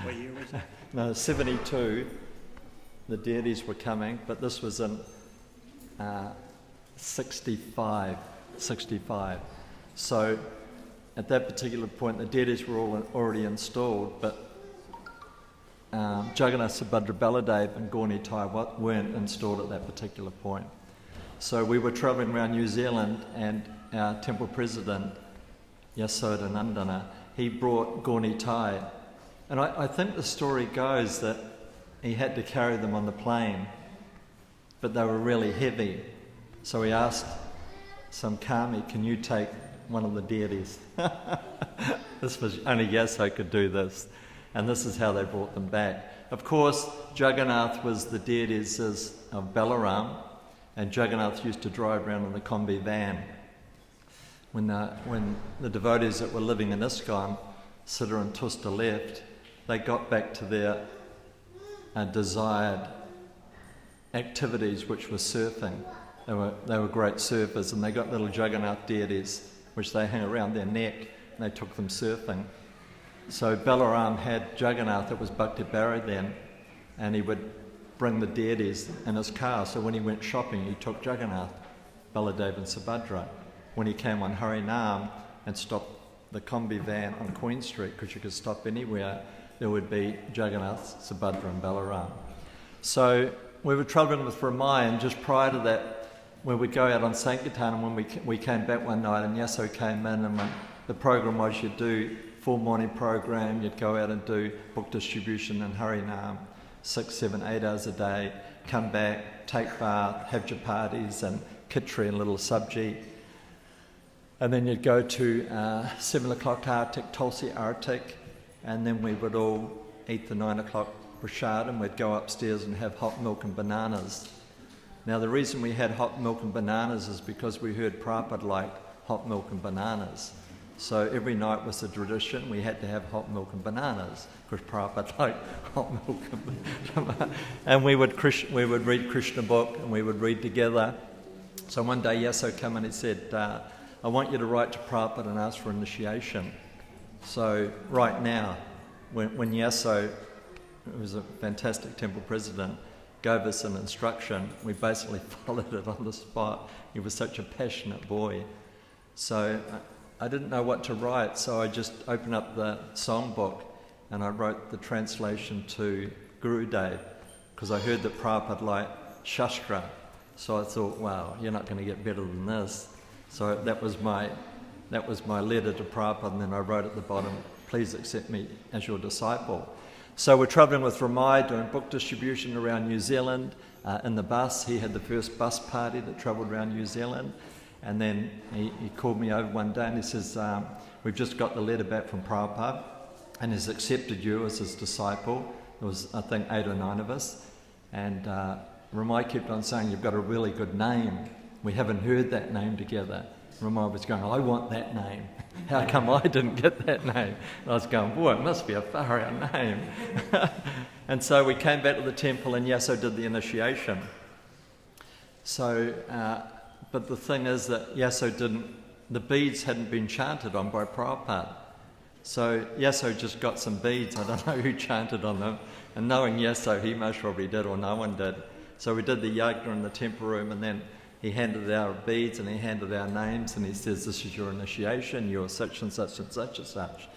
What year was that? No, 72, the deities were coming, but this was in 65. So at that particular point, the deities were all already installed, but Jagannath, Subhadra, Baladev and Gauri Tai weren't installed at that particular point. So we were travelling around New Zealand, and our temple president, Yasoda Nandana, he brought Gauri Tai. And I think the story goes that he had to carry them on the plane, but they were really heavy. So he asked some kami, can you take one of the deities? This was, only Yaso could do this. And this is how they brought them back. Of course, Jagannath was the deities of Balaram, and Jagannath used to drive around in the combi van. When the devotees that were living in ISKCON, Siddha and Tusta, left, they got back to their desired activities, which was surfing. They were great surfers, and they got little Jagannath deities, which they hang around their neck, and they took them surfing. So Balaram had Jagannath, that was Bhakti Barra then, and he would bring the deities in his car. So when he went shopping, he took Jagannath, Baladev and Subhadra. When he came on Harinam and stopped the combi van on Queen Street, because you could stop anywhere, there would be Jagannath, Subhadra and Balaram. So we were travelling with Ramai, and just prior to that, when we'd go out on Sankirtan, and when we came back one night and Yaso came in, and the program was you'd do full morning program, you'd go out and do book distribution and Harinam, 6, 7, 8 hours a day, come back, take bath, have your parties and kitri and little sabji. And then you'd go to 7 o'clock Artik, Tulsi Artik, and then we would all eat the 9 o'clock prasad, and we'd go upstairs and have hot milk and bananas. Now the reason we had hot milk and bananas is because we heard Prabhupada liked hot milk and bananas. So every night was a tradition, we had to have hot milk and bananas, because Prabhupada liked hot milk and bananas. And we would read Krishna book, and we would read together. So one day Yaso came and he said, I want you to write to Prabhupada and ask for initiation. So right now, when Yaso, who was a fantastic temple president, gave us an instruction, we basically followed it on the spot. He was such a passionate boy. So I didn't know what to write, so I just opened up the songbook and I wrote the translation to Gurudev, because I heard that Prabhupada liked Shastra. So I thought, wow, you're not going to get better than this. So that was my letter to Prabhupada, and then I wrote at the bottom, please accept me as your disciple. So we're travelling with Ramai, doing book distribution around New Zealand. In the bus, he had the first bus party that travelled around New Zealand. And then he called me over one day and he says, we've just got the letter back from Prabhupada, and he's accepted you as his disciple. There was, I think, 8 or 9 of us. And Ramai kept on saying, you've got a really good name. We haven't heard that name together. Ramai was going, I want that name. How come I didn't get that name? And I was going, boy, it must be a far-out name. And so we came back to the temple and Yaso did the initiation. So, but the thing is that Yaso the beads hadn't been chanted on by Prabhupada. So Yaso just got some beads. I don't know who chanted on them. And knowing Yaso, he most probably did, or no one did. So we did the yajna in the temple room, and then he handed our beads and he handed our names, and he says, this is your initiation, you're such and such and such and such.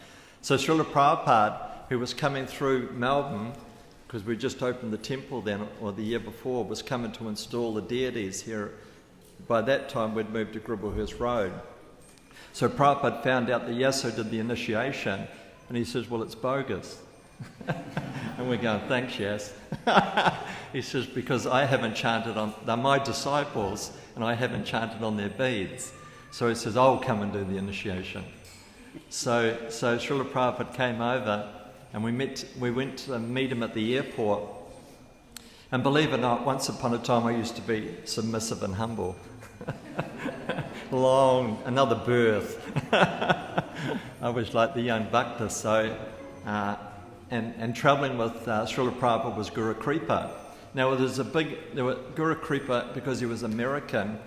So Srila Prabhupada, who was coming through Melbourne, because we just opened the temple then, or the year before, was coming to install the deities here. By that time we'd moved to Gribblehurst Road. So Prabhupada found out that Yaso did the initiation, and he says, well, it's bogus. And we're going, thanks, Yas. He says, because I haven't chanted on, they're my disciples, and I haven't chanted on their beads. So he says, I'll come and do the initiation. So Srila Prabhupada came over, and we went to meet him at the airport. And believe it or not, once upon a time I used to be submissive and humble. Another birth. I was like the young bhakta. So, and travelling with Srila Prabhupada was Guru Kripa. Now Guru Kripa, because he was American,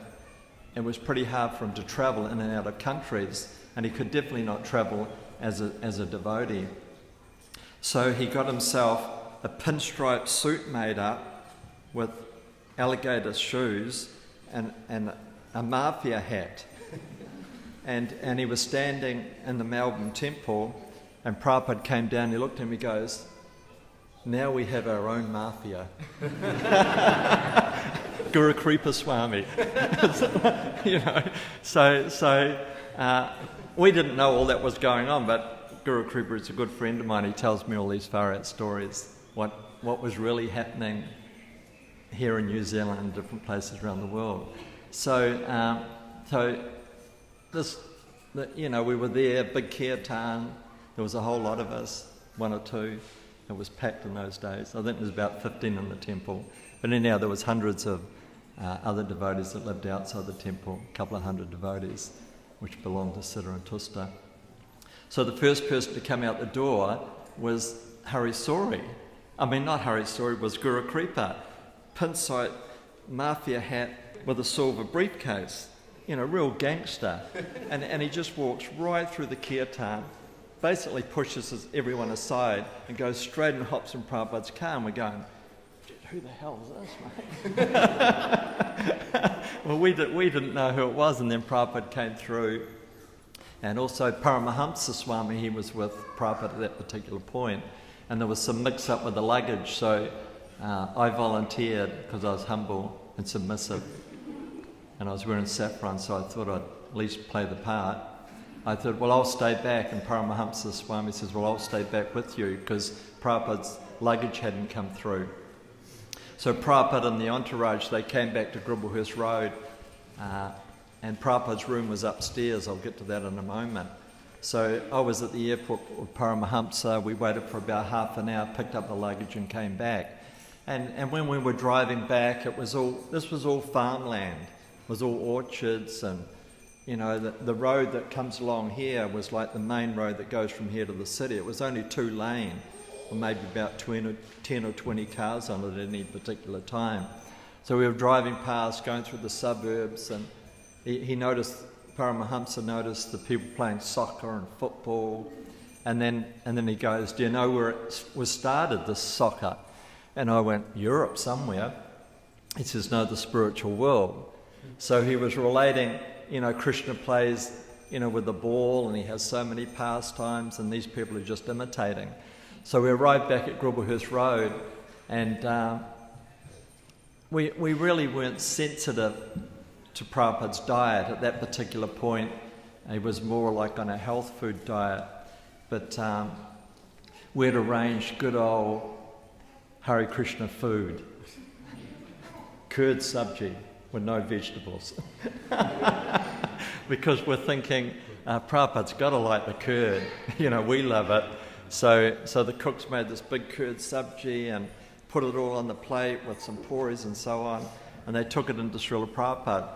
it was pretty hard for him to travel in and out of countries, and he could definitely not travel as a devotee. So he got himself a pinstripe suit made up with alligator shoes and a mafia hat. And he was standing in the Melbourne temple, and Prabhupada came down, he looked at him, he goes, "Now we have our own mafia." Guru Kripa Swami. So we didn't know all that was going on, but Guru Kripa is a good friend of mine. He tells me all these far-out stories, what was really happening here in New Zealand and different places around the world. We were there, big kirtan. There was a whole lot of us, one or two. It was packed in those days. I think there was about 15 in the temple. But anyhow, there was hundreds of other devotees that lived outside the temple, a couple of hundred devotees, which belonged to Siddha and Tusta. So the first person to come out the door was Harisori. Not Harisori, was Guru Kripa. Pinstripe mafia hat with a silver briefcase. Real gangster. And he just walks right through the kirtan, basically pushes everyone aside and goes straight and hops in Prabhupada's car, and we're going, "Who the hell is this, mate?" Well, we didn't know who it was, and then Prabhupada came through. And also Paramahamsa Swami, he was with Prabhupada at that particular point, and there was some mix-up with the luggage, so I volunteered because I was humble and submissive, and I was wearing saffron, so I thought I'd at least play the part. I thought, well, I'll stay back, and Paramahamsa Swami says, well, I'll stay back with you, because Prabhupada's luggage hadn't come through. So Prabhupada and the entourage, they came back to Gribblehurst Road, and Prabhupada's room was upstairs. I'll get to that in a moment. So I was at the airport with Paramahamsa. We waited for about half an hour, picked up the luggage and came back. And when we were driving back, this was all farmland. It was all orchards, and the road that comes along here was like the main road that goes from here to the city. It was only 2 lane, or maybe about 10 or 20 cars on it at any particular time. So we were driving past, going through the suburbs, and Paramahamsa noticed the people playing soccer and football, and then he goes, "Do you know where it was started, this soccer?" And I went, "Europe somewhere." He says, "No, the spiritual world." So he was relating, Krishna plays, with the ball, and he has so many pastimes, and these people are just imitating. So we arrived back at Gribblehurst Road, and we really weren't sensitive to Prabhupada's diet at that particular point. He was more like on a health food diet, but we'd arranged good old Hare Krishna food, curd sabji with no vegetables, because we're thinking Prabhupada's got to like the curd, we love it. So the cooks made this big curd sabji and put it all on the plate with some puris and so on, and they took it into Srila Prabhupada.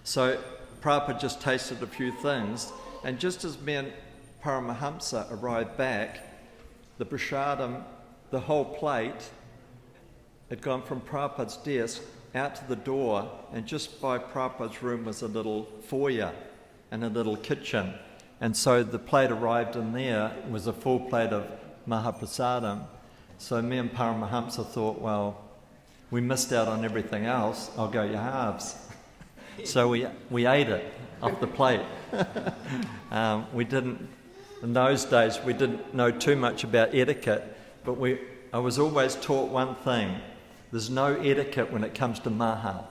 So Prabhupada just tasted a few things, and just as me and Paramahamsa arrived back, the prasadam, the whole plate, had gone from Prabhupada's desk out to the door, and just by Prabhupada's room was a little foyer and a little kitchen. And so the plate arrived in there, it was a full plate of Mahaprasadam. So me and Paramahamsa thought, well, we missed out on everything else, I'll go your halves. So we ate it off the plate. In those days, we didn't know too much about etiquette, but I was always taught one thing: there's no etiquette when it comes to maha.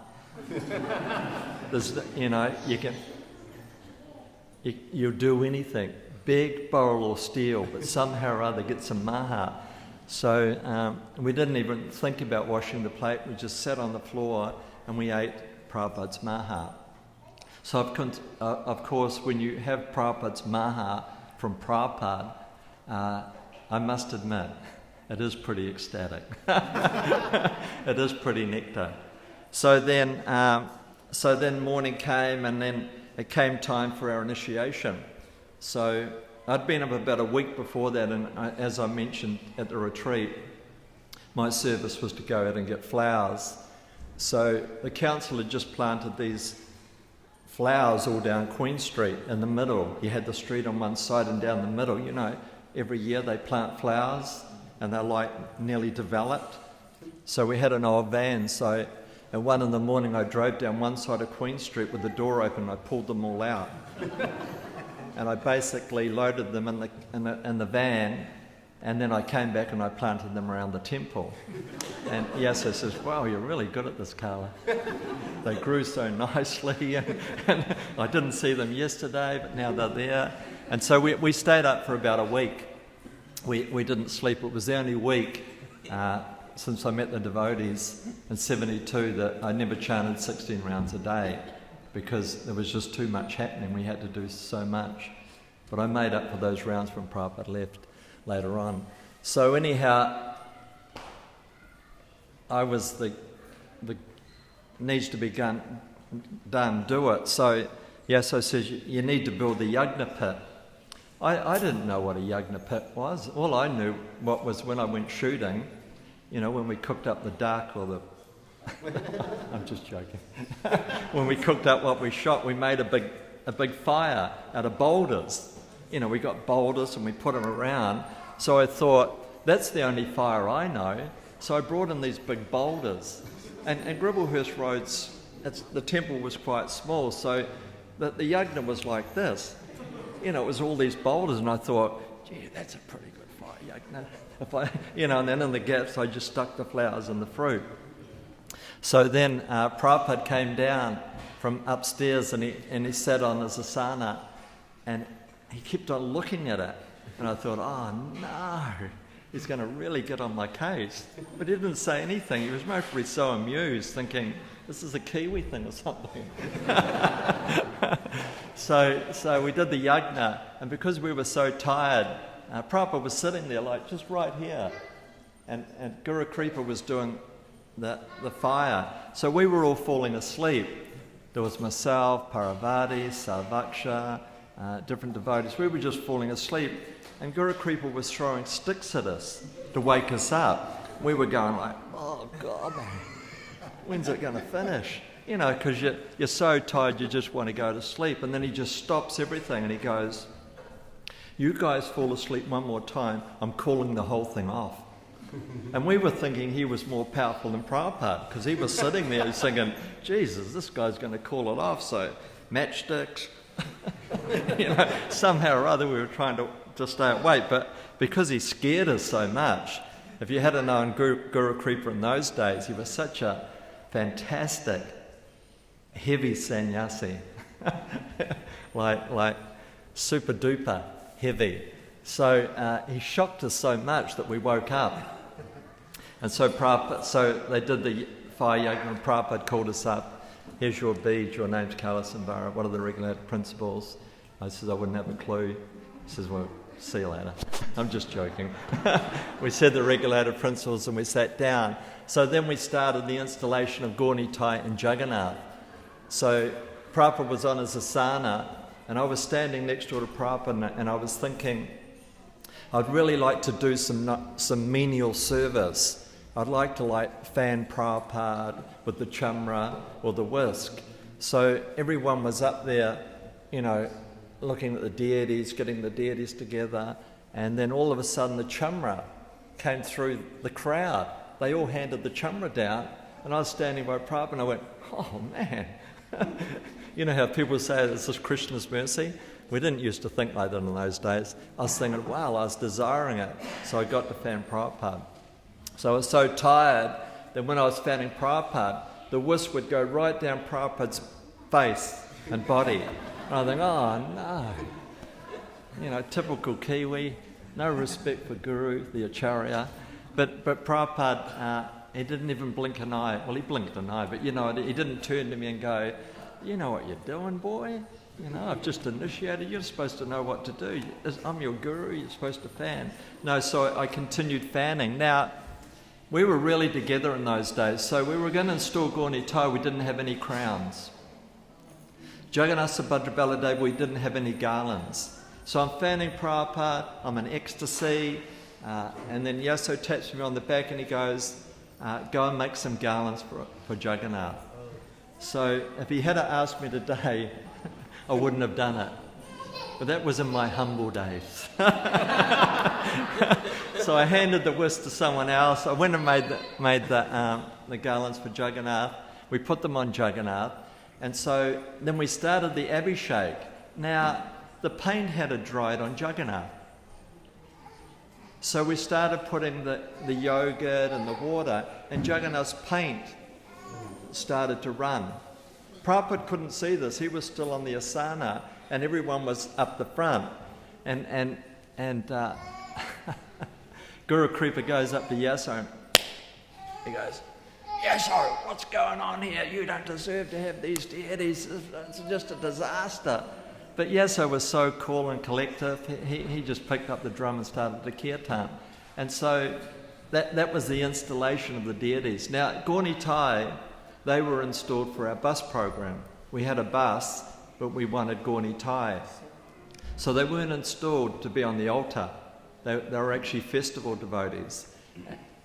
You'll do anything, big, bowl or steel, but somehow or other get some maha. So we didn't even think about washing the plate. We just sat on the floor and we ate Prabhupada's maha. So of course, when you have Prabhupada's maha from Prabhupada, I must admit, it is pretty ecstatic. It is pretty nectar. So then morning came, and then it came time for our initiation. So I'd been up about a week before that, and as I mentioned at the retreat, my service was to go out and get flowers. So the council had just planted these flowers all down Queen Street in the middle. You had the street on one side, and down the middle, every year they plant flowers and they're like nearly developed. So we had an old van, so at 1 in the morning I drove down one side of Queen Street with the door open and I pulled them all out. And I basically loaded them in the van, and then I came back and I planted them around the temple. And Yasso says, wow, you're really good at this, Carla. They grew so nicely, and I didn't see them yesterday, but now they're there. And so we stayed up for about a week. We didn't sleep. It was the only week since I met the devotees in 72 that I never chanted 16 rounds a day, because there was just too much happening. We had to do so much. But I made up for those rounds when Prabhupada left later on. So anyhow, I was the needs to be done, do it. So Yasso says, you need to build the yagna pit. I didn't know what a yagna pit was. All I knew what was when I went shooting, when we cooked up the duck or the... I'm just joking. When we cooked up what we shot, we made a big fire out of boulders. We got boulders and we put them around. So I thought, that's the only fire I know. So I brought in these big boulders. And Gribblehurst Roads, the temple was quite small, so the yagna was like this. It was all these boulders, and I thought, gee, that's a pretty good fire yagna. And then in the gaps, I just stuck the flowers and the fruit. So then Prabhupada came down from upstairs and he sat on his asana, and he kept on looking at it. And I thought, oh no, he's going to really get on my case. But he didn't say anything. He was mostly so amused, thinking, this is a Kiwi thing or something. So we did the yagna, and because we were so tired, Prabhupada was sitting there like just right here, and Guru Kripa was doing the fire. So we were all falling asleep. There was myself, Parvati, Sarvaksha, different devotees. We were just falling asleep, and Guru Kripa was throwing sticks at us to wake us up. We were going like, oh God, when's it going to finish? Because you're so tired you just want to go to sleep. And then he just stops everything and he goes, you guys fall asleep one more time, I'm calling the whole thing off. And we were thinking he was more powerful than Prabhupada, because he was sitting there thinking, Jesus, this guy's going to call it off. So matchsticks, somehow or other we were trying to stay awake. But because he scared us so much, if you hadn't known Guru Kripa in those days, he was such a fantastic, heavy sannyasi, like super duper heavy. So he shocked us so much that we woke up. And so they did the fire yagna, and Prabhupada called us up. Here's your beads, your name's Kalasambara, what are the regulated principles? I said I wouldn't have a clue. He says, well, see you later. I'm just joking. We said the regulated principles and we sat down. So then we started the installation of Gaunitai and Jagannath. So Prabhupada was on his asana, and I was standing next door to Prabhupada, and I was thinking, I'd really like to do some menial service. I'd like to fan Prabhupada with the chamra or the whisk. So everyone was up there, looking at the deities, getting the deities together, and then all of a sudden the chamra came through the crowd. They all handed the chamra down, and I was standing by Prabhupada and I went, oh man. You know how people say this is Krishna's mercy? We didn't used to think like that in those days. I was thinking, wow, I was desiring it. So I got to fan Prabhupada. So I was so tired that when I was fanning Prabhupada, the whisk would go right down Prabhupada's face and body. And I think, oh no. Typical Kiwi, no respect for Guru, the Acharya. But Prabhupada, he didn't even blink an eye. Well, he blinked an eye, but he didn't turn to me and go, you know what you're doing, boy? I've just initiated. You're supposed to know what to do. I'm your guru. You're supposed to fan. No, so I continued fanning. Now, we were really together in those days. So we were going to install Gaunitai. We didn't have any crowns. Jagannath Subhadra Baladev, we didn't have any garlands. So I'm fanning Prabhupada. I'm in ecstasy. And then Yasso taps me on the back and he goes, go and make some garlands for Jagannath. So if he had asked me today, I wouldn't have done it. But that was in my humble days. So I handed the whisk to someone else. I went and made the garlands for Jagannath. We put them on Jagannath. And so then we started the Abhishek. Now, the paint had dried on Jagannath. So we started putting the yogurt and the water, and Jagannath's paint started to run. Prabhupada couldn't see this. He was still on the asana, and everyone was up the front. And Guru Kripa goes up to Yaso, and he goes, "Yaso, what's going on here? You don't deserve to have these deities. It's just a disaster." But Yaso was so cool and collective, he just picked up the drum and started to kirtan. And so that was the installation of the deities. Now, at Gauni Thai, they were installed for our bus program. We had a bus, but we wanted Gauni Thai. So they weren't installed to be on the altar. They were actually festival devotees.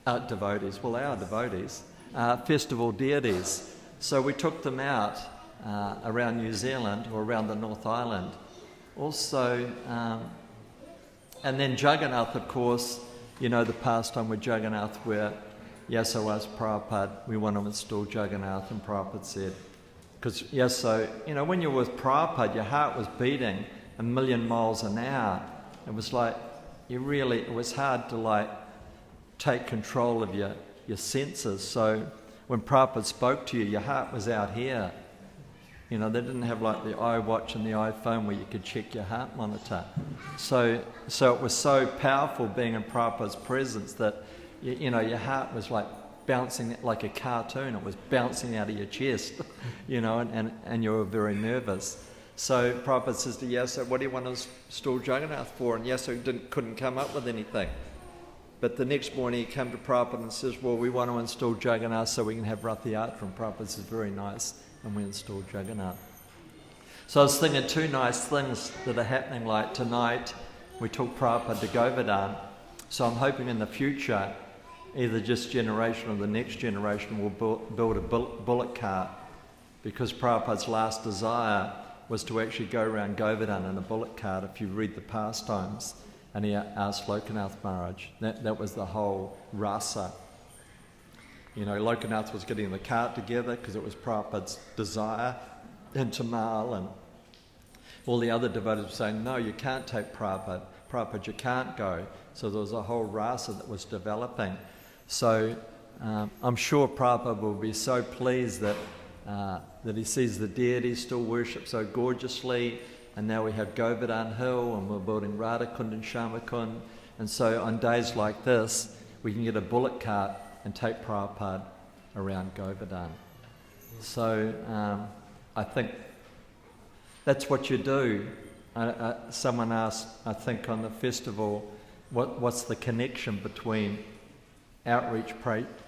Devotees, well, they are devotees. Festival deities. So we took them out around New Zealand or around the North Island. Also, and then Jagannath, of course, you know the pastime with Jagannath where Yaso asked Prabhupada, we want to install Jagannath, and Prabhupada said, because Yaso, you know, when you're with Prabhupada, your heart was beating 1,000,000 miles an hour. It was like, it was hard to take control of your senses. So when Prabhupada spoke to you, your heart was out here. You know, they didn't have like the iWatch and the iPhone where you could check your heart monitor. So it was so powerful being in Prabhupada's presence that, you know, your heart was like bouncing like a cartoon. It was bouncing out of your chest, you know, and you were very nervous. So Prabhupada says to Yaso, what do you want to install Jagannath for? And Yaso couldn't come up with anything. But the next morning he came to Prabhupada and says, well, we want to install Jagannath so we can have Rath Yatra. And Prabhupada says, very nice. And we installed Jagannath. So I was thinking two nice things that are happening, like tonight we took Prabhupada to Govardhan. So I'm hoping in the future, either this generation or the next generation will build a bullock cart, because Prabhupada's last desire was to actually go around Govardhan in a bullock cart, if you read the pastimes. And he asked Lokanath Maharaj. That was the whole rasa. You know, Lokanath was getting the cart together because it was Prabhupada's desire, and Tamal and all the other devotees were saying, no, you can't take Prabhupada. Prabhupada, you can't go. So there was a whole rasa that was developing. So I'm sure Prabhupada will be so pleased that he sees the deities still worshipped so gorgeously, and now we have Govardhan Hill, and we're building Radhakund and Shamakund. And so on days like this, we can get a bullock cart and take Prabhupada around Govardhan. So I think that's what you do. Someone asked, I think on the festival, what's the connection between outreach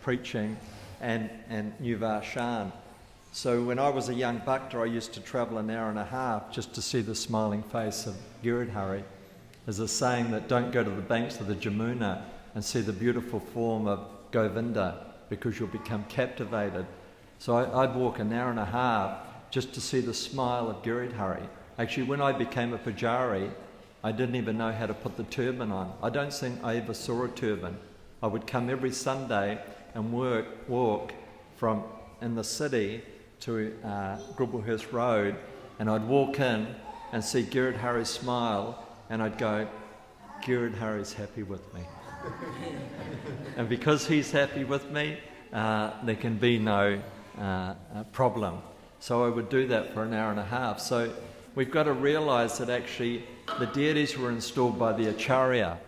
preaching and Nuvarshan? So when I was a young bhakta, I used to travel an hour and a half just to see the smiling face of Giridhari. There's a saying that don't go to the banks of the Jamuna and see the beautiful form of Govinda, because you'll become captivated. So I'd walk an hour and a half just to see the smile of Giridhari. Actually, when I became a pujari, I didn't even know how to put the turban on. I don't think I ever saw a turban. I would come every Sunday and walk from in the city to Grubblehurst Road, and I'd walk in and see Giridhari smile, and I'd go, Giridhari's happy with me. And because he's happy with me, there can be no problem. So I would do that for an hour and a half. So we've got to realise that actually the deities were installed by the Acharya.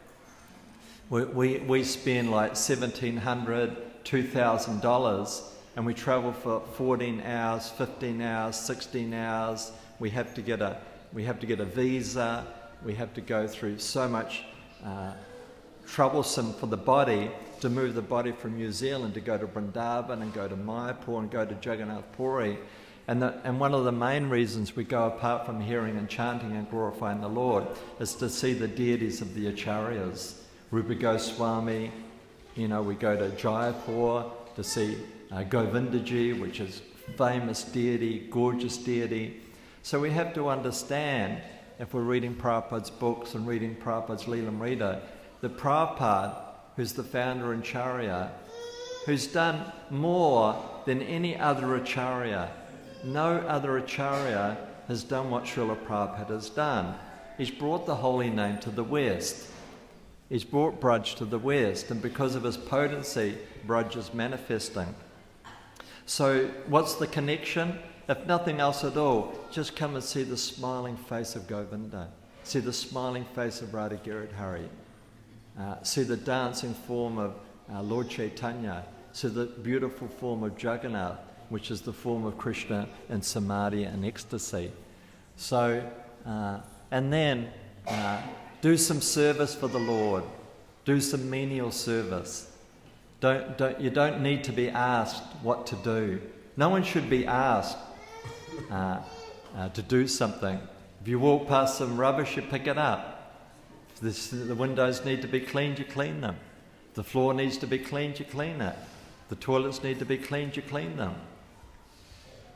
We spend like $1,700, $2,000, and we travel for 14 hours, 15 hours, 16 hours. We have to get a visa. We have to go through so much troublesome for the body to move the body from New Zealand to go to Vrindavan and go to Mayapur and go to Jagannath Puri. And one of the main reasons we go, apart from hearing and chanting and glorifying the Lord, is to see the deities of the Acharyas. Rupa Goswami, we go to Jaipur to see Govindaji, which is famous deity, gorgeous deity. So we have to understand if we're reading Prabhupada's books and reading Prabhupada's Leelamrita, that Prabhupada, who's the founder and Acharya, who's done more than any other Acharya. No other Acharya has done what Srila Prabhupada has done. He's brought the holy name to the West. He's brought Braj to the West, and because of his potency, Braj is manifesting. So what's the connection? If nothing else at all, just come and see the smiling face of Govinda. See the smiling face of Radha Giridhari. See the dancing form of Lord Chaitanya. See the beautiful form of Jagannath, which is the form of Krishna in samadhi and ecstasy. So, and then do some service for the Lord. Do some menial service. You don't need to be asked what to do. No one should be asked to do something. If you walk past some rubbish, you pick it up. If the windows need to be cleaned, you clean them. If the floor needs to be cleaned, you clean it. If the toilets need to be cleaned, you clean them.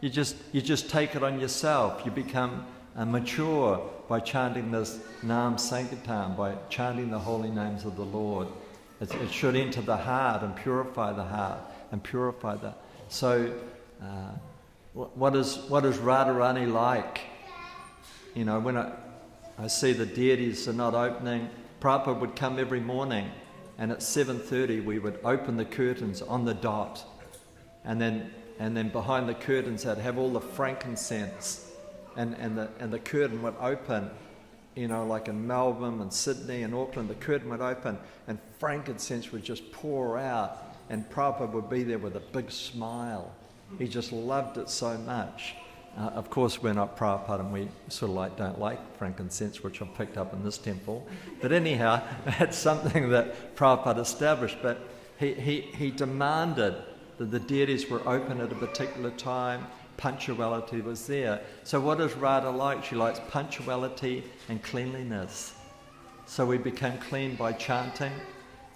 You just take it on yourself. You become mature by chanting this Nam Sankirtan, by chanting the holy names of the Lord. It should enter the heart and purify the heart and purify that. So, what is Radharani like? You know, when I see the deities are not opening, Prabhupada would come every morning, and at 7:30 we would open the curtains on the dot, and then behind the curtains I'd have all the frankincense, and the curtain would open. You know, like in Melbourne and Sydney and Auckland, the curtain would open and frankincense would just pour out, and Prabhupada would be there with a big smile. He just loved it so much. Of course, we're not Prabhupada and we sort of don't like frankincense, which I've picked up in this temple. But anyhow, that's something that Prabhupada established. But he demanded that the deities were open at a particular time. Punctuality was there. So what does Radha like? She likes punctuality and cleanliness. So we became clean by chanting,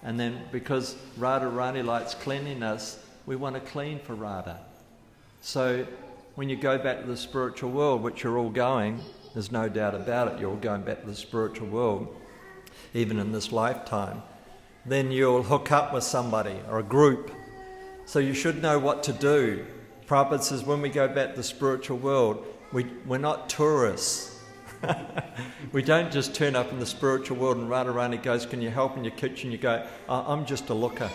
and then because Radharani likes cleanliness, we want to clean for Radha. So when you go back to the spiritual world, which you're all going, there's no doubt about it, you're all going back to the spiritual world, even in this lifetime, then you'll hook up with somebody or a group. So you should know what to do. Prabhupada says when we go back to the spiritual world, we're not tourists. We don't just turn up in the spiritual world and Radharani goes, can you help in your kitchen? You go, I'm just a looker.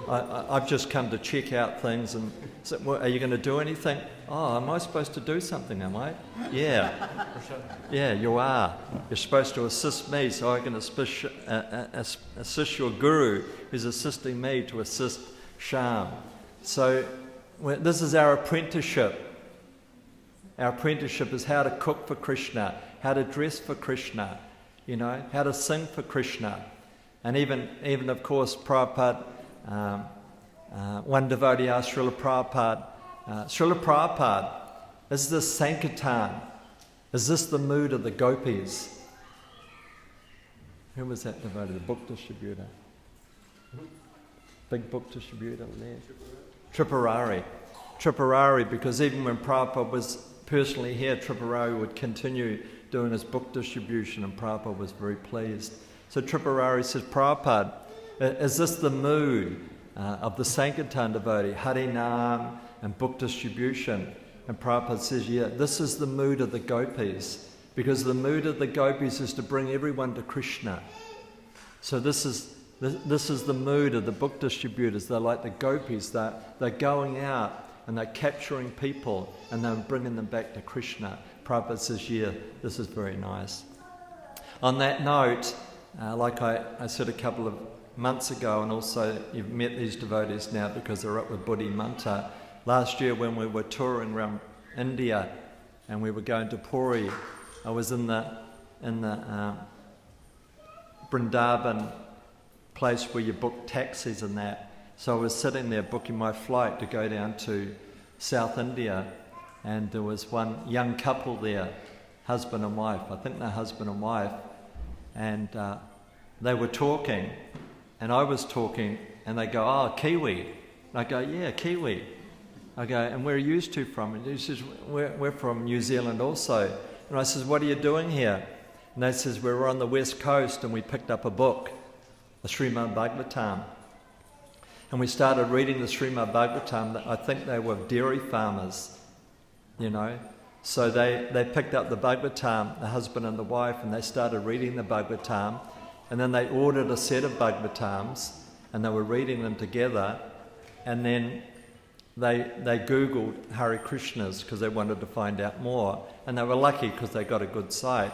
I've just come to check out things. And so, well, are you going to do anything? Oh, am I supposed to do something, am I? Yeah. Yeah, you are. You're supposed to assist me so I can assist your guru who's assisting me to assist Sham. So this is our apprenticeship. Our apprenticeship is how to cook for Krishna, how to dress for Krishna, you know, how to sing for Krishna. And even of course, Prabhupada, one devotee asked Srila Prabhupada, is this Sankirtan? Is this the mood of the gopis? Who was that devotee? The book distributor? Big book distributor there? Tripurari, because even when Prabhupada was personally here, Tripurari would continue doing his book distribution, and Prabhupada was very pleased. So Tripurari says, Prabhupada, is this the mood of the Sankirtan devotee, Harinam and book distribution? And Prabhupada says, yeah, this is the mood of the gopis, because the mood of the gopis is to bring everyone to Krishna. So this is the mood of the book distributors. They're like the gopis. They're going out and they're capturing people and they're bringing them back to Krishna. Prabhupada says, yeah, this is very nice. On that note, like I said a couple of months ago, and also you've met these devotees now because they're up with Buddhi Manta. Last year when we were touring around India and we were going to Puri, I was in the Vrindavan place where you book taxis and that. So I was sitting there booking my flight to go down to South India, and there was one young couple there, husband and wife. I think they're husband and wife, and they were talking, and I was talking, and they go, "Oh, Kiwi." And I go, "Yeah, Kiwi." I go, "And where are you two from?" And he says, "We're from New Zealand also." And I says, what are you doing here? And they says, we were on the west coast and we picked up a book, the Srimad Bhagavatam. And we started reading the Srimad Bhagavatam. I think they were dairy farmers, you know. So they picked up the Bhagavatam, the husband and the wife, and they started reading the Bhagavatam. And then they ordered a set of Bhagavatams, and they were reading them together. And then they Googled Hare Krishnas because they wanted to find out more. And they were lucky because they got a good site.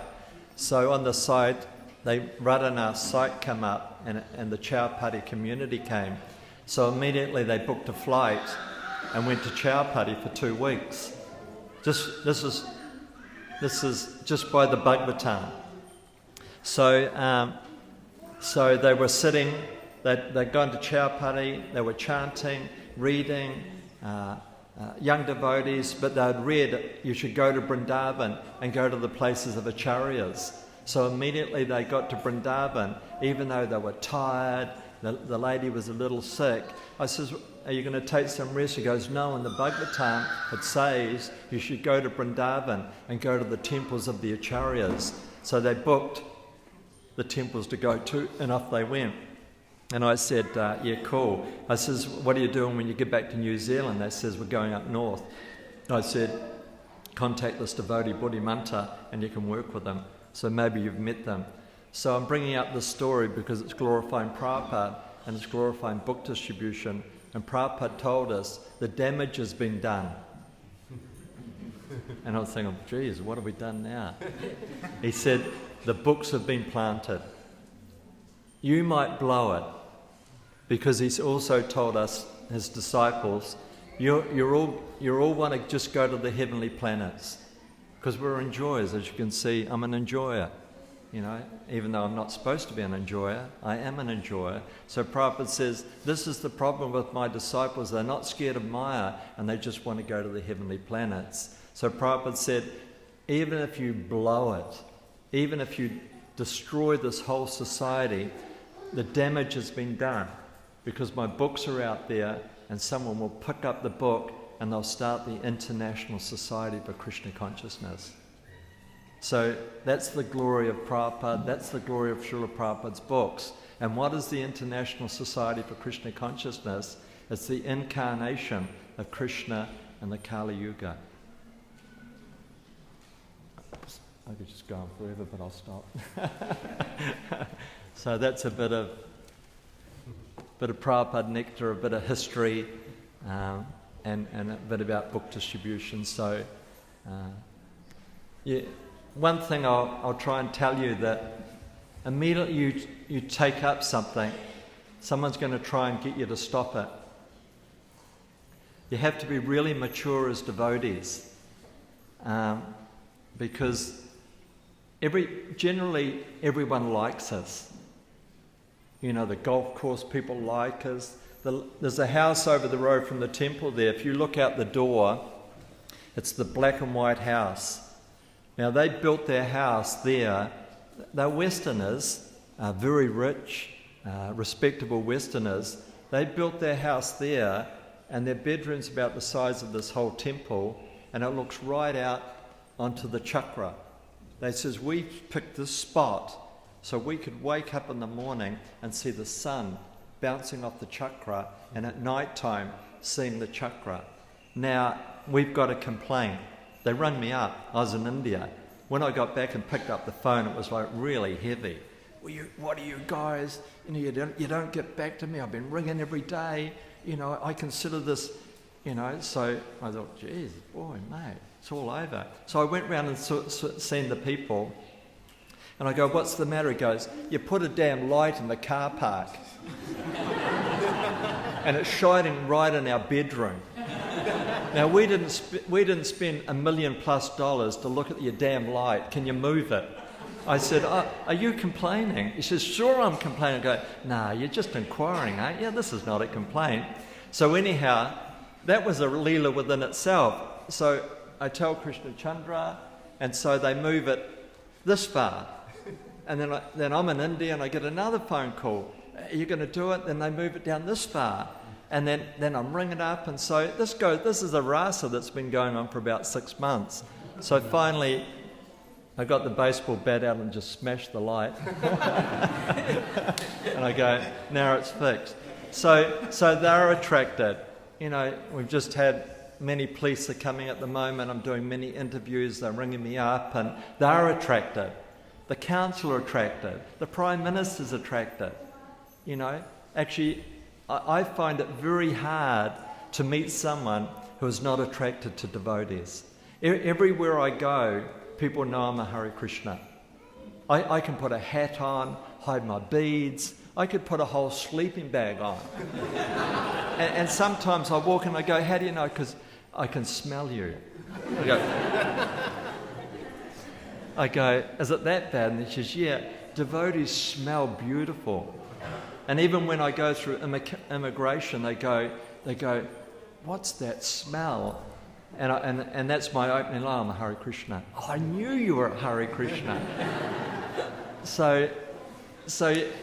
So on the site, Radhanath's site came up, and the Chowpatty community came. So immediately they booked a flight and went to Chowpatty for 2 weeks. This is just by the Bhagavatam. So they were sitting, they'd gone to Chowpatty, they were chanting, reading, young devotees, but they'd read, you should go to Vrindavan and go to the places of acharyas. So immediately they got to Vrindavan, even though they were tired, the lady was a little sick. I says, are you going to take some rest? He goes, no, in the Bhagavatam it says you should go to Vrindavan and go to the temples of the acharyas. So they booked the temples to go to, and off they went. And I said, yeah, cool. I says, what are you doing when you get back to New Zealand? They says, we're going up north. I said, contact this devotee Buddhimanta and you can work with them. So maybe you've met them. So I'm bringing up this story because it's glorifying Prabhupada and it's glorifying book distribution. And Prabhupada told us the damage has been done. And I was thinking, geez, what have we done now? He said, the books have been planted. You might blow it, because he's also told us, his disciples, you all want to just go to the heavenly planets, because we're enjoyers. As you can see, I'm an enjoyer. You know, even though I'm not supposed to be an enjoyer, I am an enjoyer. So Prabhupada says, this is the problem with my disciples. They're not scared of Maya, and they just want to go to the heavenly planets. So Prabhupada said, even if you blow it, even if you destroy this whole society, the damage has been done, because my books are out there and someone will pick up the book and they'll start the International Society for Krishna Consciousness. So that's the glory of Prabhupada, that's the glory of Srila Prabhupada's books. And what is the International Society for Krishna Consciousness? It's the incarnation of Krishna in the Kali Yuga. I could just go on forever, but I'll stop. So that's a bit of Prabhupada nectar, a bit of history, and a bit about book distribution. So, yeah, one thing I'll try and tell you, that immediately you take up something, someone's going to try and get you to stop it. You have to be really mature as devotees, because generally everyone likes us. You know, the golf course people like us. There's a house over the road from the temple there. If you look out the door, it's the black and white house. Now, they built their house there. They're Westerners, very rich, respectable Westerners. They built their house there, and their bedroom's about the size of this whole temple, and it looks right out onto the chakra. They says, we picked this spot so we could wake up in the morning and see the sun bouncing off the chakra, and at night time seeing the chakra. Now, we've got a complaint. They rang me up. I was in India. When I got back and picked up the phone, it was like really heavy. What are you guys? You know, you don't get back to me. I've been ringing every day. You know, I consider this, you know. So I thought, geez, boy, mate, it's all over. So I went round and seen the people. And I go, what's the matter? He goes, you put a damn light in the car park. And it's shining right in our bedroom. Now, we didn't spend $1 million+ to look at your damn light. Can you move it? I said, are you complaining? He says, sure, I'm complaining. I go, nah, you're just inquiring, aren't you? This is not a complaint. So anyhow, that was a leela within itself. So I tell Krishna Chandra, and so they move it this far. And then I'm in India and I get another phone call. Are you going to do it? Then they move it down this far. And then I'm ringing up, and so this is a rasa that's been going on for about 6 months. So finally I got the baseball bat out and just smashed the light. And I go, now it's fixed. So they're attracted. You know, we've just had many police are coming at the moment. I'm doing many interviews. They're ringing me up, and they're attracted. The council are attracted. The Prime Minister's attracted. You know, actually, I find it very hard to meet someone who is not attracted to devotees. Everywhere I go, people know I'm a Hare Krishna. I can put a hat on, hide my beads. I could put a whole sleeping bag on. and sometimes I walk and I go, how do you know? Because I can smell you. I go, is it that bad? And he says, yeah, devotees smell beautiful. And even when I go through immigration, they go, what's that smell? And that's my opening line, I'm a Hare Krishna. Oh, I knew you were a Hare Krishna. So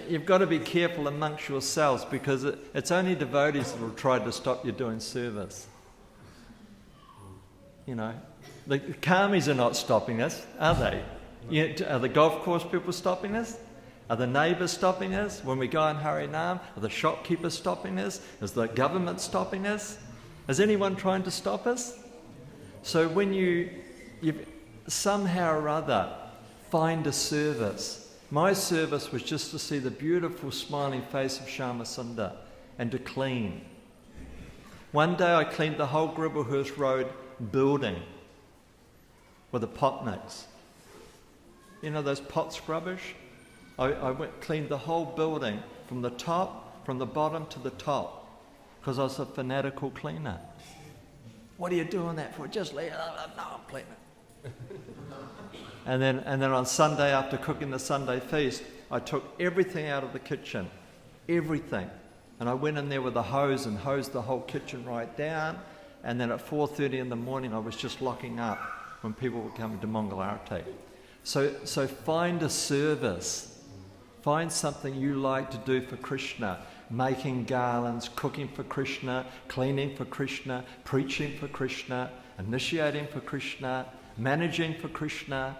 you've got to be careful amongst yourselves, because it's only devotees that will try to stop you doing service. You know, the karmis are not stopping us, are they? Are the golf course people stopping us? Are the neighbours stopping us when we go in Harinam? Are the shopkeepers stopping us? Is the government stopping us? Is anyone trying to stop us? So when you somehow or other find a service, my service was just to see the beautiful smiling face of Shama Sundar and to clean. One day I cleaned the whole Gribblehurst Road building with a pot mix. You know those pot scrubbers? I cleaned the whole building from the bottom to the top, because I was a fanatical cleaner. What are you doing that for? Just leave it. No, I'm cleaning. And then on Sunday, after cooking the Sunday feast, I took everything out of the kitchen, everything. And I went in there with a hose and hosed the whole kitchen right down. And then at 4:30 in the morning, I was just locking up when people were coming to Mangalarati. So find a service. Find something you like to do for Krishna. Making garlands, cooking for Krishna, cleaning for Krishna, preaching for Krishna, initiating for Krishna, managing for Krishna.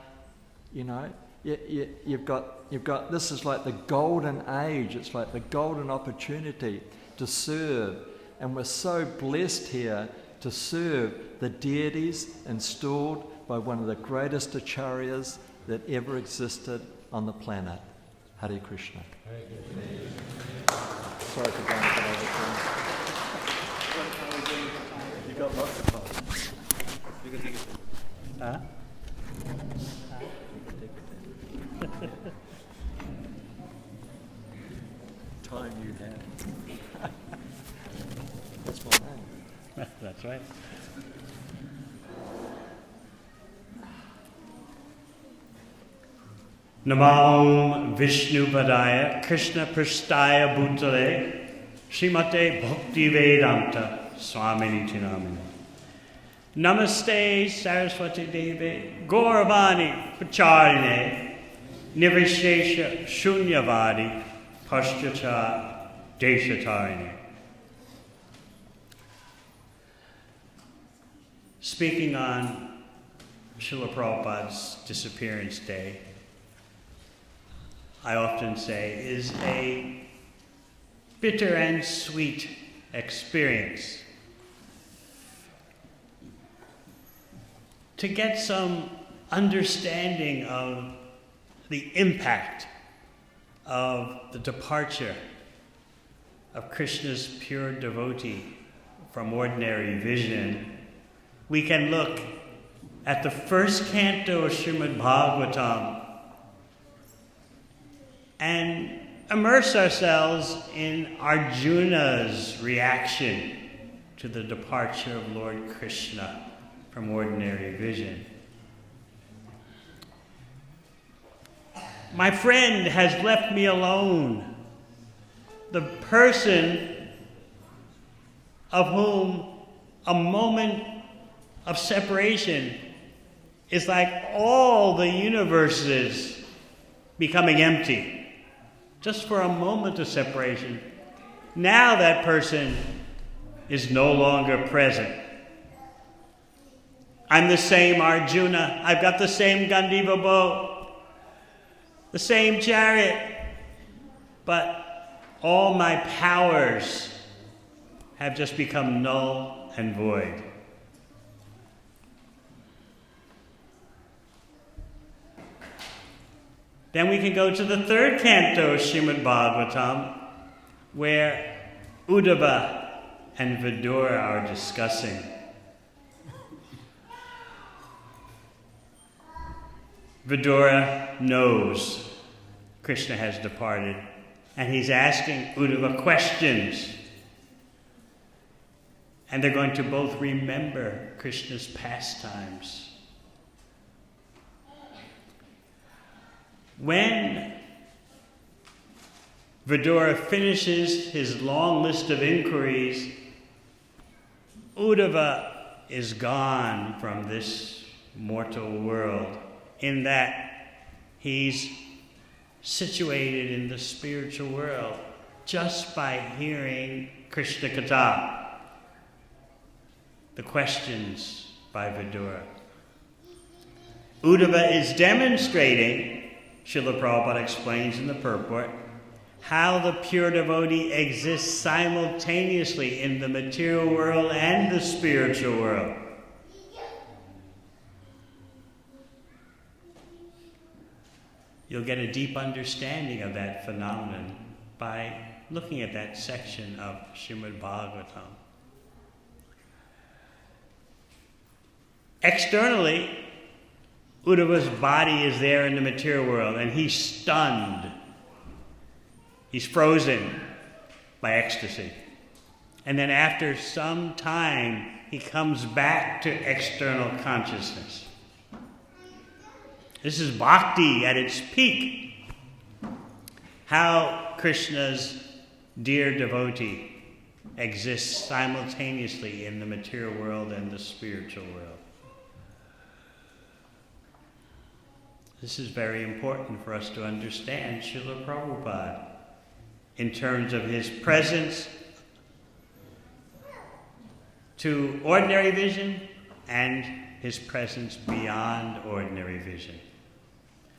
You know, you've got this is like the golden age. It's like the golden opportunity to serve. And we're so blessed here to serve the deities installed by one of the greatest acharyas that ever existed on the planet. Hare Krishna. Hare Krishna. Sorry for going a bit over time. You got lots of time. You can take it. Huh? Time you have. That's my name. That's right. Namo Vishnu Padaya Krishna Prasthaya Bhutale Srimate Bhakti Vedanta Swamini Tinamini. Namaste Saraswati Devi Gauravani Pacharine Nivishesha Shunyavadi Paschata Deshatarine. Speaking on Srila Prabhupada's disappearance day, I often say, is a bitter and sweet experience. To get some understanding of the impact of the departure of Krishna's pure devotee from ordinary vision, we can look at the first canto of Srimad Bhagavatam and immerse ourselves in Arjuna's reaction to the departure of Lord Krishna from ordinary vision. My friend has left me alone. The person of whom a moment of separation is like all the universes becoming empty. Just for a moment of separation. Now that person is no longer present. I'm the same Arjuna. I've got the same Gandiva bow, the same chariot. But all my powers have just become null and void. Then we can go to the third canto of Srimad Bhagavatam, where Uddhava and Vidura are discussing. Vidura knows Krishna has departed, and he's asking Uddhava questions. And they're going to both remember Krishna's pastimes. When Vidura finishes his long list of inquiries, Uddhava is gone from this mortal world, in that he's situated in the spiritual world just by hearing Krishna Katha, the questions by Vidura. Uddhava is demonstrating, Srila Prabhupada explains in the purport, how the pure devotee exists simultaneously in the material world and the spiritual world. You'll get a deep understanding of that phenomenon by looking at that section of Srimad Bhagavatam. Externally, Uddhava's body is there in the material world, and he's stunned. He's frozen by ecstasy. And then after some time, he comes back to external consciousness. This is bhakti at its peak. How Krishna's dear devotee exists simultaneously in the material world and the spiritual world. This is very important for us to understand Srila Prabhupada in terms of his presence to ordinary vision and his presence beyond ordinary vision.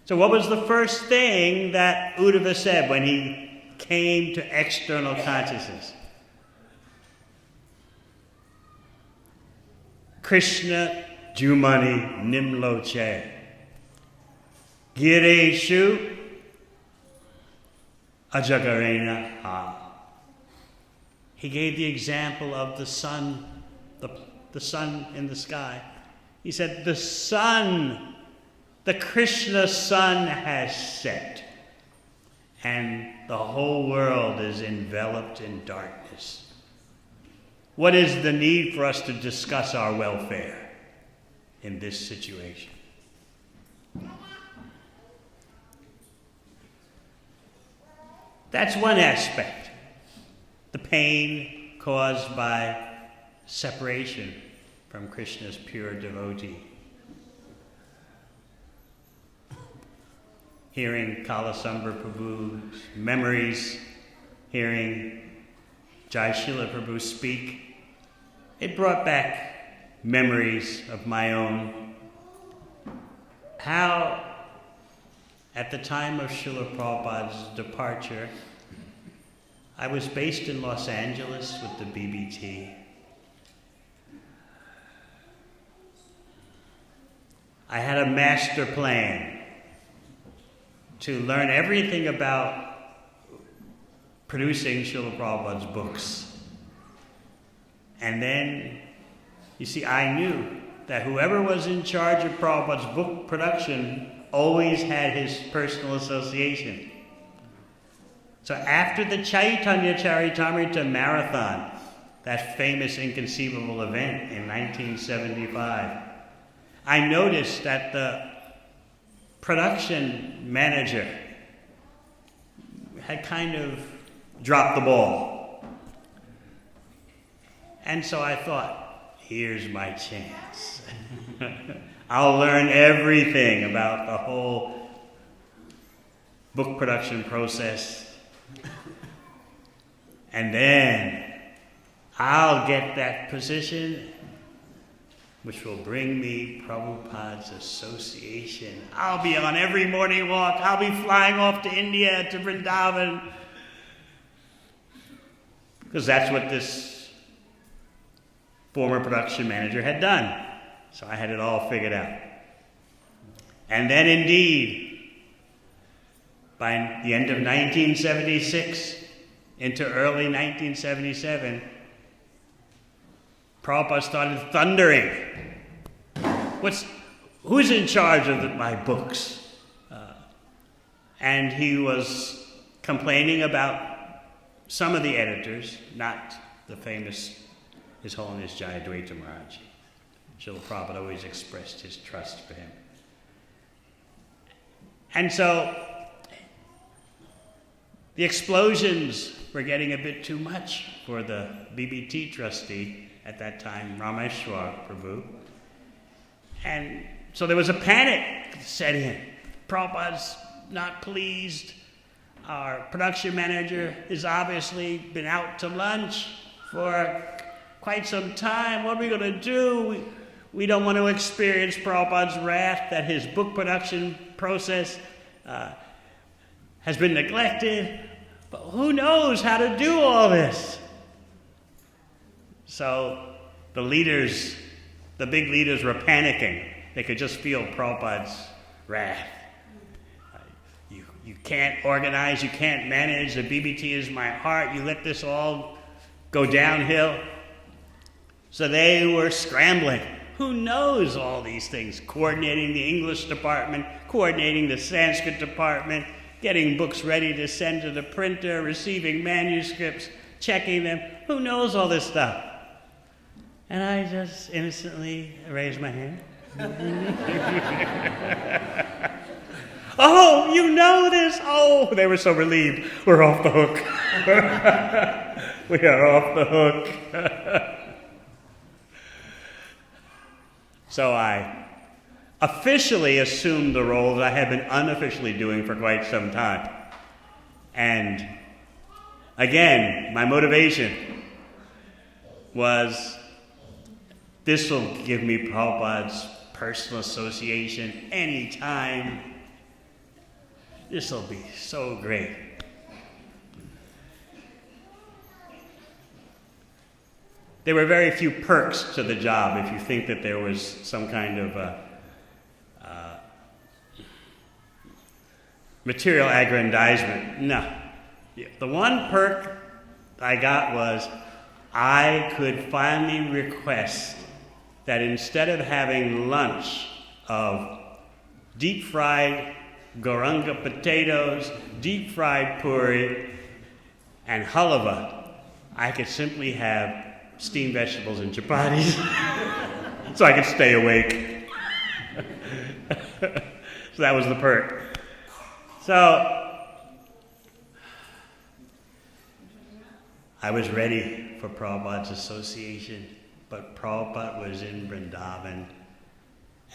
So what was the first thing that Uddhava said when he came to external consciousness? Krishna Jumani Nimloche Gireshu Ajagarena Ha. He gave the example of the sun, the sun in the sky. He said, the sun, the Krishna sun has set, and the whole world is enveloped in darkness. What is the need for us to discuss our welfare in this situation? That's one aspect, the pain caused by separation from Krishna's pure devotee. Hearing Kalasambhar Prabhu's memories, hearing Jai Srila Prabhu speak, it brought back memories of my own. How, at the time of Srila Prabhupada's departure, I was based in Los Angeles with the BBT. I had a master plan to learn everything about producing Srila Prabhupada's books. And then, you see, I knew that whoever was in charge of Prabhupada's book production always had his personal association. So after the Chaitanya Charitamrita Marathon, that famous inconceivable event in 1975, I noticed that the production manager had kind of dropped the ball. And so I thought, here's my chance. I'll learn everything about the whole book production process. And then I'll get that position which will bring me Prabhupada's association. I'll be on every morning walk. I'll be flying off to India, to Vrindavan. Because that's what this former production manager had done. So I had it all figured out. And then indeed, by the end of 1976 into early 1977, Prabhupada started thundering. Who's in charge of my books? And he was complaining about some of the editors, not the famous His Holiness Jayadvaita Maharaj. Srila Prabhupada always expressed his trust for him. And so the explosions were getting a bit too much for the BBT trustee at that time, Rameshwar Prabhu. And so there was a panic set in. Prabhupada's not pleased. Our production manager has obviously been out to lunch for quite some time. What are we going to do? We don't want to experience Prabhupada's wrath that his book production process has been neglected. But who knows how to do all this? So the big leaders were panicking. They could just feel Prabhupada's wrath. You can't organize, you can't manage, the BBT is my heart, you let this all go downhill. So they were scrambling. Who knows all these things? Coordinating the English department, coordinating the Sanskrit department, getting books ready to send to the printer, receiving manuscripts, checking them. Who knows all this stuff? And I just innocently raised my hand. Oh, you know this? Oh, they were so relieved. We're off the hook. We are off the hook. So I officially assumed the role that I had been unofficially doing for quite some time. And again, my motivation was, this will give me Prabhupada's personal association anytime. This will be so great. There were very few perks to the job if you think that there was some kind of material aggrandizement. No. The one perk I got was I could finally request that instead of having lunch of deep-fried Goranga potatoes, deep-fried puri, and halava, I could simply have steamed vegetables and chapatis so I could stay awake. So that was the perk. So I was ready for Prabhupada's association, but Prabhupada was in Vrindavan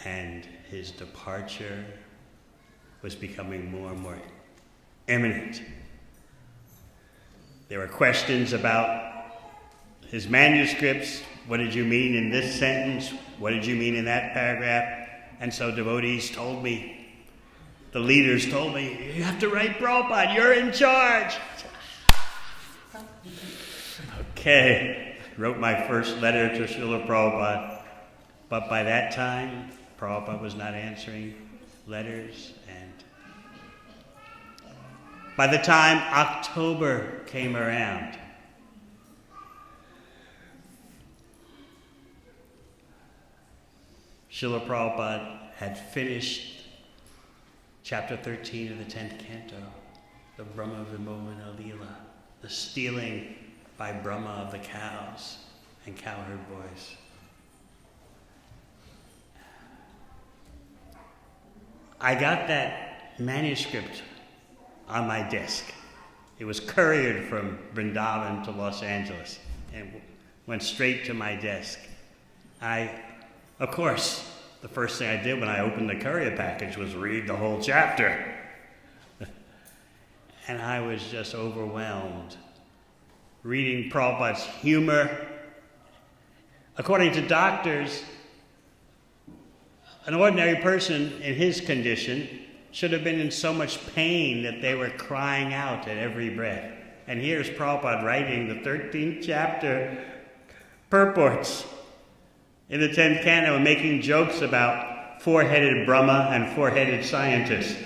and his departure was becoming more and more imminent. There were questions about his manuscripts. What did you mean in this sentence? What did you mean in that paragraph? And so devotees told me, the leaders told me, you have to write Prabhupada, you're in charge. Okay, wrote my first letter to Srila Prabhupada, but by that time, Prabhupada was not answering letters, and by the time October came around, Srila Prabhupada had finished chapter 13 of the 10th canto, the Brahma Vimomana Leela, the stealing by Brahma of the cows and cowherd boys. I got that manuscript on my desk. It was couriered from Vrindavan to Los Angeles and went straight to my desk. Of course, the first thing I did when I opened the courier package was read the whole chapter. And I was just overwhelmed. Reading Prabhupada's humor. According to doctors, an ordinary person in his condition should have been in so much pain that they were crying out at every breath. And here's Prabhupada writing the 13th chapter purports in the 10th canto and making jokes about four-headed Brahma and four-headed scientists.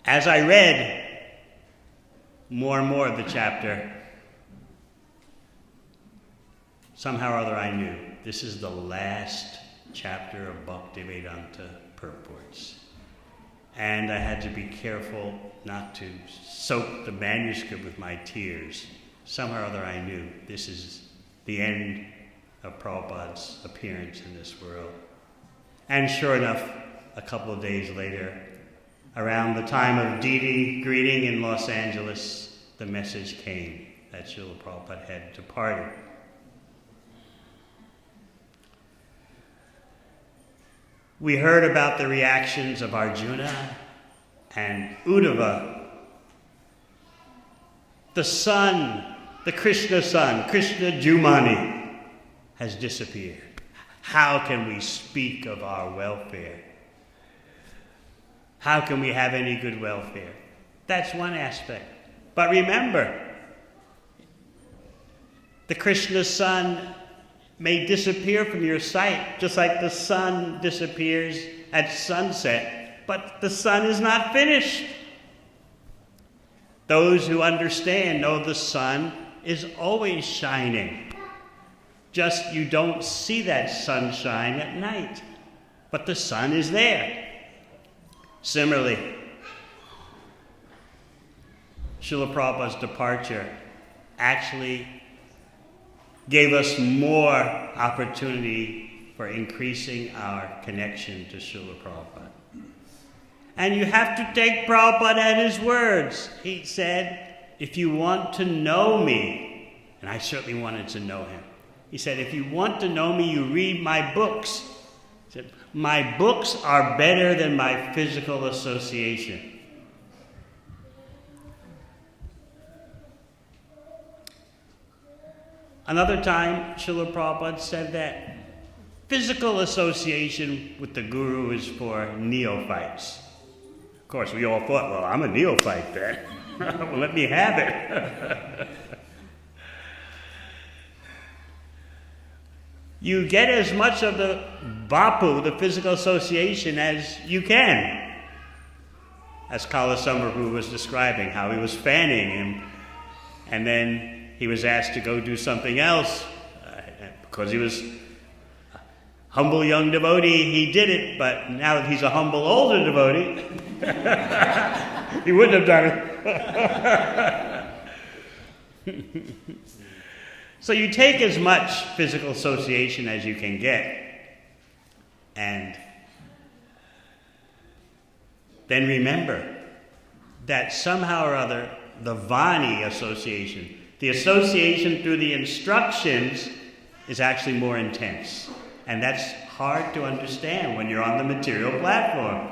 As I read more and more of the chapter, somehow or other I knew this is the last chapter of Bhaktivedanta purports. And I had to be careful not to soak the manuscript with my tears. Somehow or other I knew this is the end of Prabhupada's appearance in this world. And sure enough, a couple of days later, around the time of Didi greeting in Los Angeles, the message came that Srila Prabhupada had departed. We heard about the reactions of Arjuna and Uddhava. The son, the Krishna son, Krishna Jumani, has disappeared. How can we speak of our welfare? How can we have any good welfare? That's one aspect. But remember, the Krishna sun may disappear from your sight, just like the sun disappears at sunset, but the sun is not finished. Those who understand know the sun is always shining. Just you don't see that sunshine at night, but the sun is there. Similarly, Srila Prabhupada's departure actually gave us more opportunity for increasing our connection to Srila Prabhupada. And you have to take Prabhupada at his words. He said, if you want to know me, and I certainly wanted to know him. He said, if you want to know me, you read my books. He said, my books are better than my physical association. Another time, Srila Prabhupada said that physical association with the Guru is for neophytes. Of course, we all thought, well, I'm a neophyte then. Well, let me have it. You get as much of the Bapu, the physical association, as you can. As Kalasamrahu was describing, how he was fanning him, and then he was asked to go do something else. Because he was a humble young devotee, he did it, but now that he's a humble older devotee, he wouldn't have done it. So you take as much physical association as you can get, and then remember that somehow or other, the Vani association, the association through the instructions, is actually more intense. And that's hard to understand when you're on the material platform.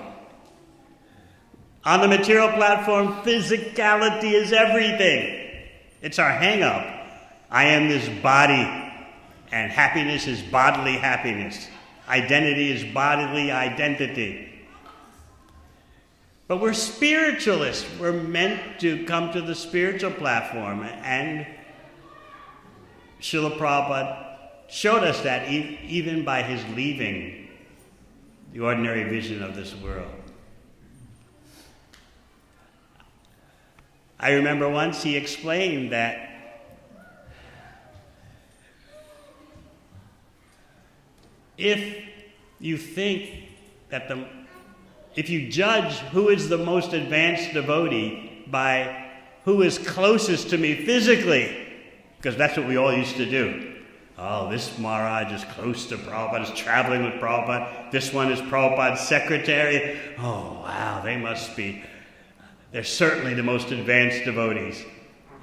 On the material platform, physicality is everything. It's our hang-up. I am this body, and happiness is bodily happiness. Identity is bodily identity. But we're spiritualists. We're meant to come to the spiritual platform. And Srila Prabhupada showed us that even by his leaving the ordinary vision of this world. I remember once he explained that if you think that if you judge who is the most advanced devotee by who is closest to me physically, because that's what we all used to do. Oh, this Maharaj is close to Prabhupada, is traveling with Prabhupada. This one is Prabhupada's secretary. Oh, wow, they're certainly the most advanced devotees.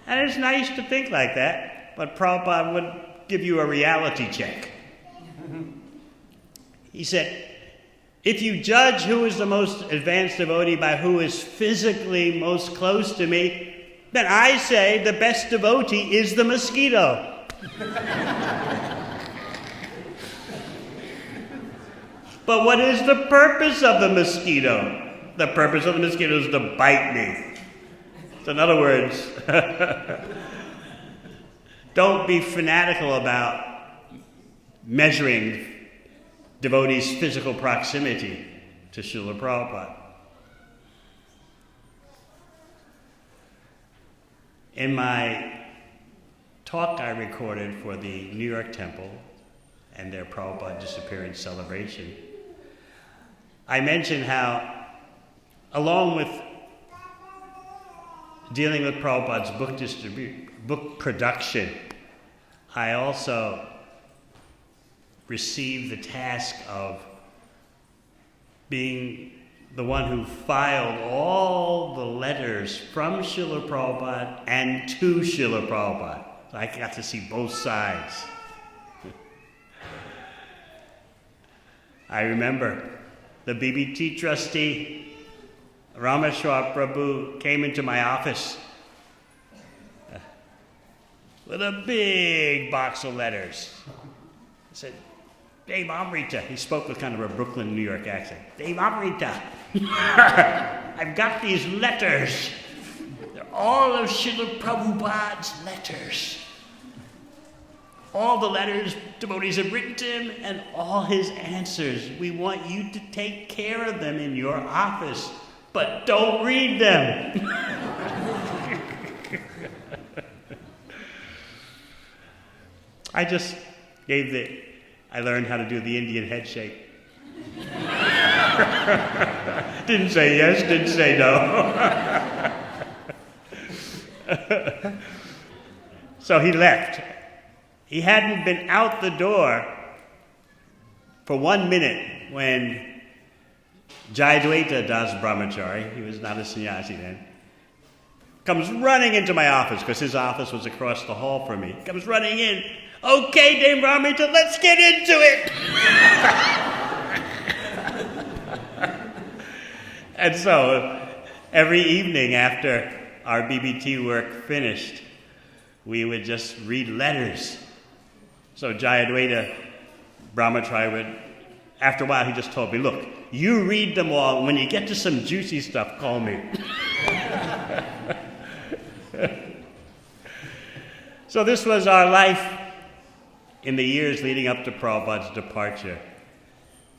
And it's nice to think like that, but Prabhupada would give you a reality check. He said, if you judge who is the most advanced devotee by who is physically most close to me, then I say the best devotee is the mosquito. But what is the purpose of the mosquito? The purpose of the mosquito is to bite me. So in other words, don't be fanatical about measuring devotees' physical proximity to Srila Prabhupada. In my talk I recorded for the New York Temple and their Prabhupada disappearance celebration, I mentioned how, along with dealing with Prabhupada's book production, I also received the task of being the one who filed all the letters from Srila Prabhupada and to Srila Prabhupada. So I got to see both sides. I remember the BBT trustee, Rameshwar Prabhu, came into my office with a big box of letters. I said, Dave Amrita, he spoke with kind of a Brooklyn, New York accent. Dave Amrita, I've got these letters. They're all of Srila Prabhupada's letters. All the letters devotees have written to him and all his answers. We want you to take care of them in your office, but don't read them. I learned how to do the Indian head shake. Didn't say yes, didn't say no. So he left. He hadn't been out the door for 1 minute when Jayadvaita Das Brahmachari, he was not a sannyasi then, comes running into my office, because his office was across the hall from me. Comes running in. Okay, Dame Ramita, let's get into it. And so every evening after our BBT work finished, we would just read letters. So Jayadvaita Brahmachari would, after a while, he just told me, look, you read them all, and when you get to some juicy stuff, call me. So this was our life in the years leading up to Prabhupada's departure.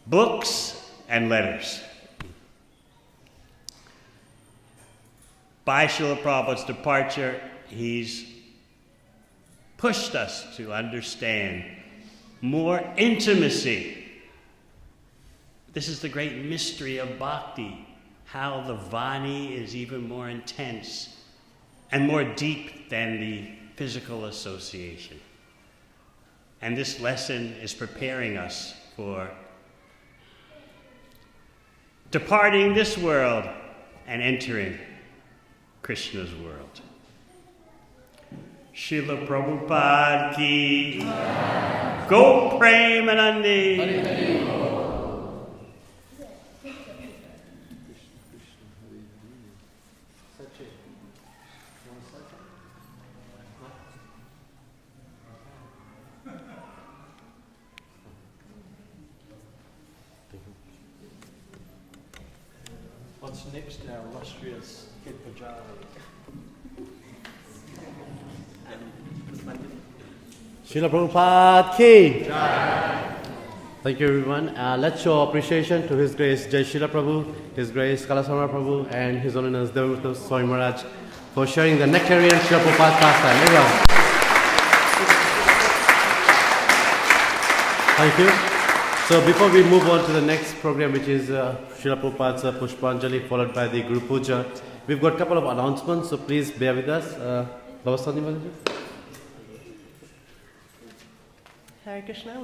Books and letters. By Srila Prabhupada's departure, he's pushed us to understand more intimacy. This is the great mystery of bhakti, how the Vani is even more intense and more deep than the physical association. And this lesson is preparing us for departing this world and entering Krishna's world. Srila Prabhupada ki Go Premanandi. What's next in our illustrious head Pujari? Srila Prabhupada ki. Thank you everyone. Let's show appreciation to His Grace Jai Srila Prabhu, His Grace Kalasamara Prabhu, and His Holiness Devamrita Swami Maharaj for sharing the nectarian Srila Prabhupada pastime. Everyone. Thank you. So before we move on to the next program, which is Srila Prabhupada's Pushpanjali, followed by the Guru Puja, we've got a couple of announcements, so please bear with us. Baba Sandhi Maharaj. Hare Krishna.